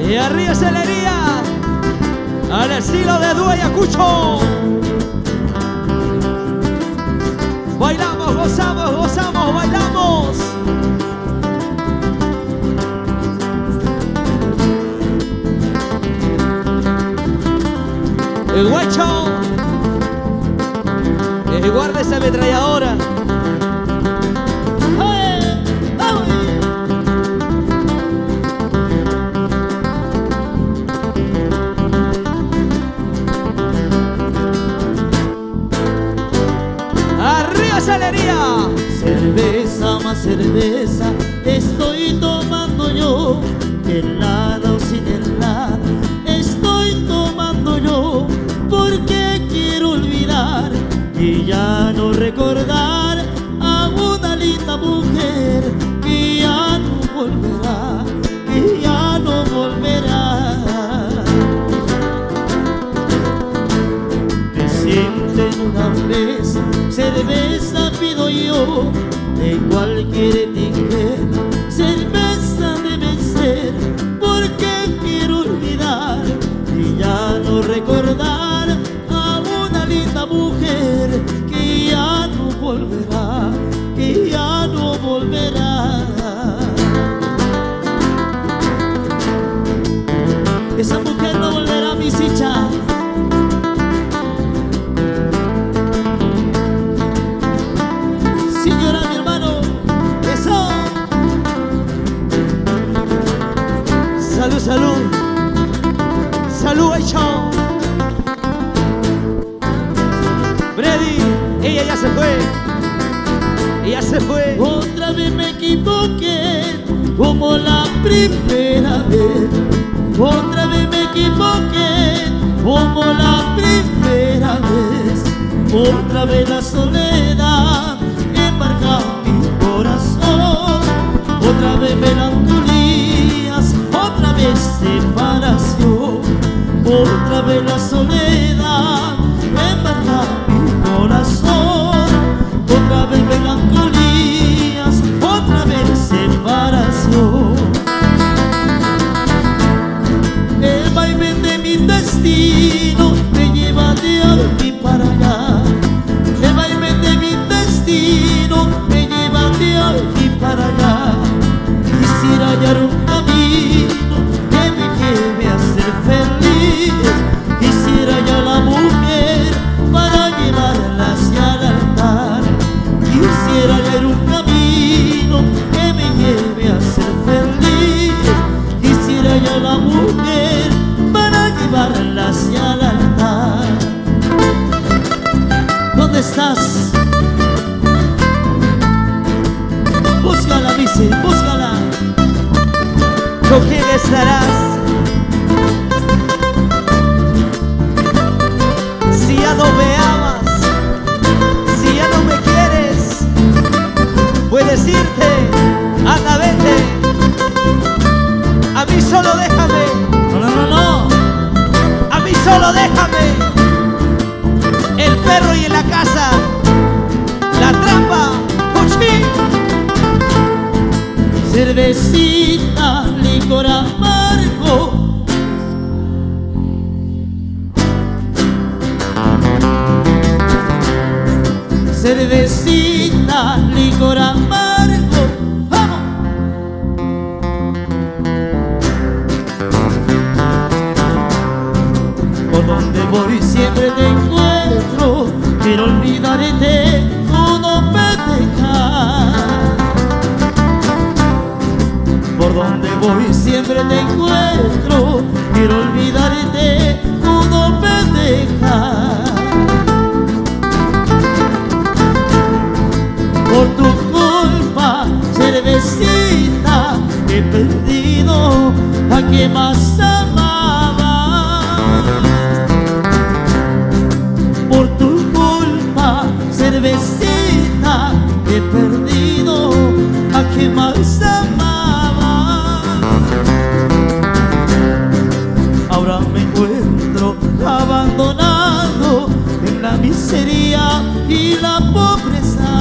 Y arriba Celería, al estilo de Dúo Ayacucho. Bailamos, gozamos, gozamos, bailamos. El guacho, que guarda esa ametralladora. Celería. Cerveza más cerveza estoy tomando yo, helada o sin helada estoy tomando yo, porque quiero olvidar y ya no recordar a una linda mujer que ya no volverá, que ya no volverá. Me siento en una mesa, cerveza pido yo, de cualquier etiqueta, cerveza debe ser, porque quiero olvidar y ya no recordar a una linda mujer que ya no volverá, que ya no volverá. Esa mujer no volverá, mi sicha. Señora, mi hermano, eso. Salud, salud. Salud, hecho. Brady, ella ya se fue. Ella se fue. Otra vez me equivoqué, como la primera vez. Otra vez me equivoqué, como la primera vez. Otra vez la soledad embarga mi corazón, otra vez melancolías, otra vez separación, otra vez la soledad embarga mi corazón, otra vez melancolías, otra vez separación. El vaivén de mi destino me lleva de aquí para allá. El vaivén de mi destino me lleva de aquí para allá. Quisiera hallar un camino que me lleve a ser feliz. Quisiera hallar la mujer para llevarla hacia el altar. Quisiera hallar un camino que me lleve a ser feliz. Quisiera hallar la mujer para llevarla hacia el altar. ¿Dónde estás? Búscala, dice, búscala. ¿Con quién estarás? Si ya no me amas, si ya no me quieres, puedes irte, anda, vete. A mí solo déjame. No, no, no, no. A mí solo déjame. El perro y en la casa, la trampa, cuchín. Cervecita, licor amargo, cervecita, licor amargo, vamos. Por donde voy siempre te encuentro, quiero olvidarte, tú no me dejas. Por donde voy siempre te encuentro, quiero olvidarte, tú no me dejas. Por tu culpa, cervecita, he perdido a quien más amaba. Por tu culpa, cervecita, he perdido a quien más amaba. Ahora me encuentro abandonado en la miseria y la pobreza.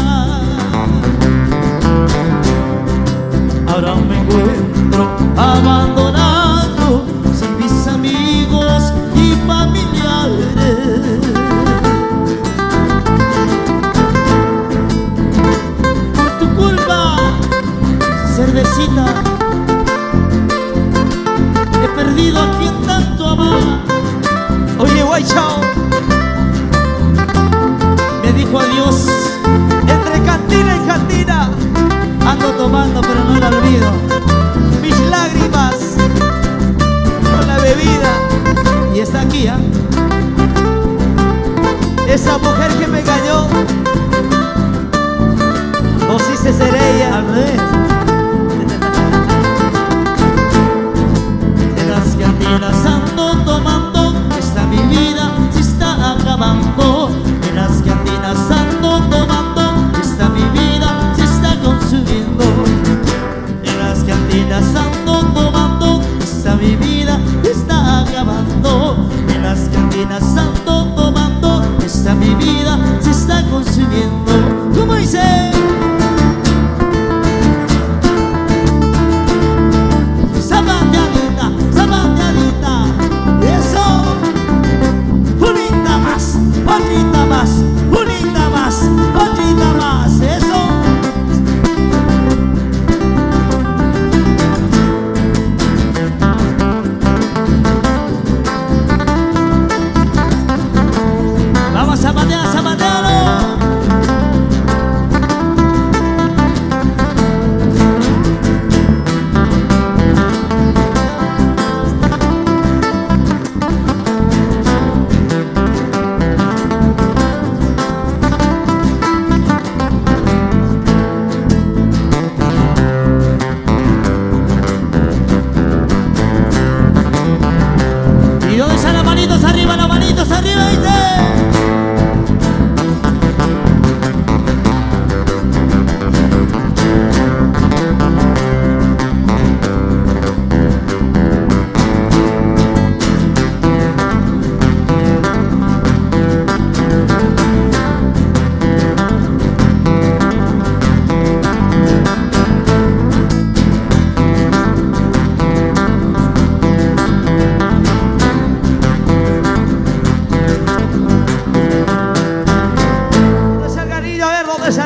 Ahora me encuentro abandonado esa mujer que me engañó, o si se será ella. Al revés. En las cantinas ando tomando, esta mi vida se está acabando. En las cantinas ando tomando, esta mi vida se está consumiendo. En las cantinas ando tomando, esta mi vida se está acabando. En las cantinas ando tomando, esta mi vida se está consumiendo. ¿Cómo dice? Zapateadita, zapateadita, eso. Bonita más, bonita más, bonita más, bonita más, eso. Vamos a zapatear, zapatealo. ¿Y dónde están las manitos arriba, dice?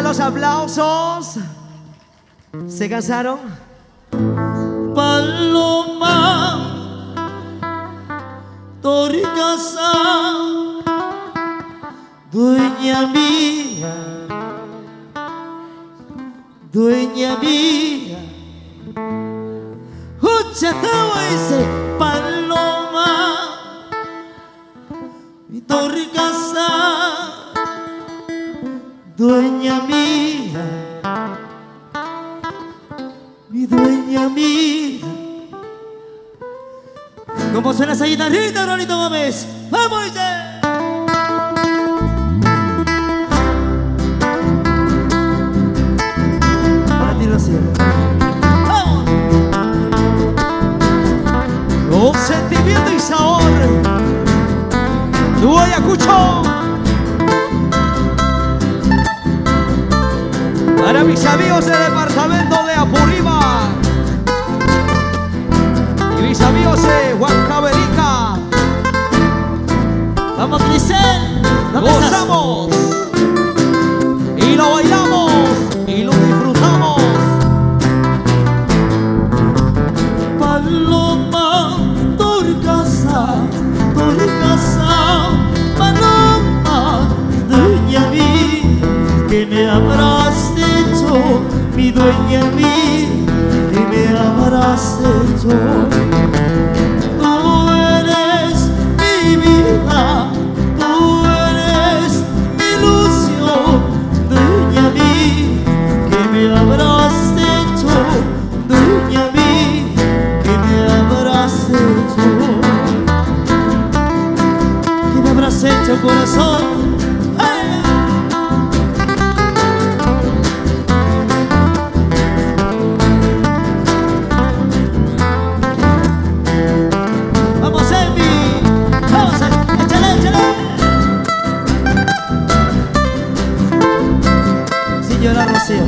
Los aplausos. ¿Se cansaron? Paloma, Toricasa, dueña mía, dueña mía. Uchatao ese paloma, mi Toricasa, dueña mía, mi dueña mía. ¿Cómo suena esa guitarrita, Rolito Gómez? ¡Vamos, dice! Para ti, Rocío. ¡Vamos! Con sentimiento y sabor, tu Ayacucho. Para mis amigos del departamento de Apurimac y mis amigos de Huancavelica. Vamos, Grisel. Gozamos y lo bailamos y lo disfrutamos. Paloma, Toricasa, Toricasa, paloma, dueña mía, que me habrás hecho, mi dueña mía, que me habrás hecho. Tú eres mi vida, tú eres mi ilusión, dueña mía, que me habrás hecho, dueña mía, que me habrás hecho. ¿Qué me habrás hecho, corazón? Señora Rocío.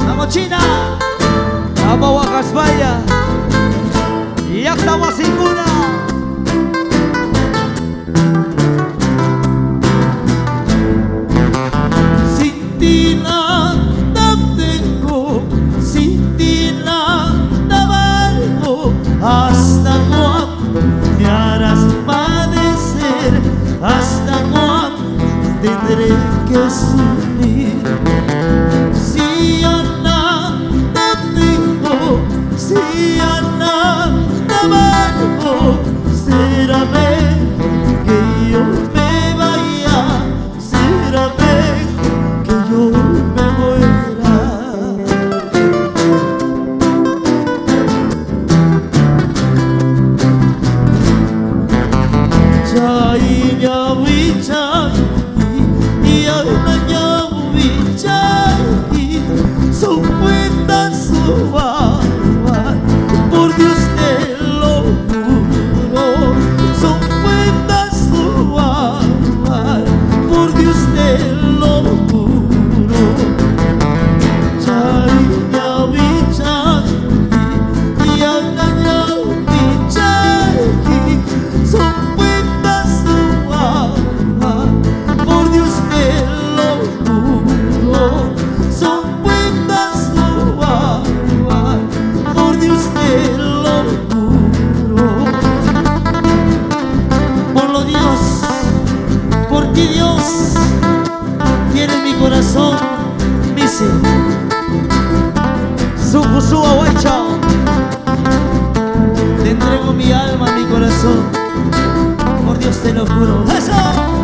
Vamos, China. Vamos, Guacaspaya. Y ya estamos sin cuna. Sin ti nada tengo, sin ti nada valgo. ¿Hasta cuándo me harás padecer? ¿Hasta cuándo tendré que sufrir? Si a nada tengo, si a nada valgo, son cuentas suaves, por Dios te lo juro, son cuentas suaves, por Dios te lo juro. Chariña bichaki, yanganya bichaki, son cuentas suaves, por Dios te lo juro, son cuentas suaves, por Dios te lo juro. Por Dios, por ti Dios, tienes mi corazón, dice. Sukusua Huaycha. Te entrego mi alma, mi corazón, por Dios te lo juro. ¡Eso!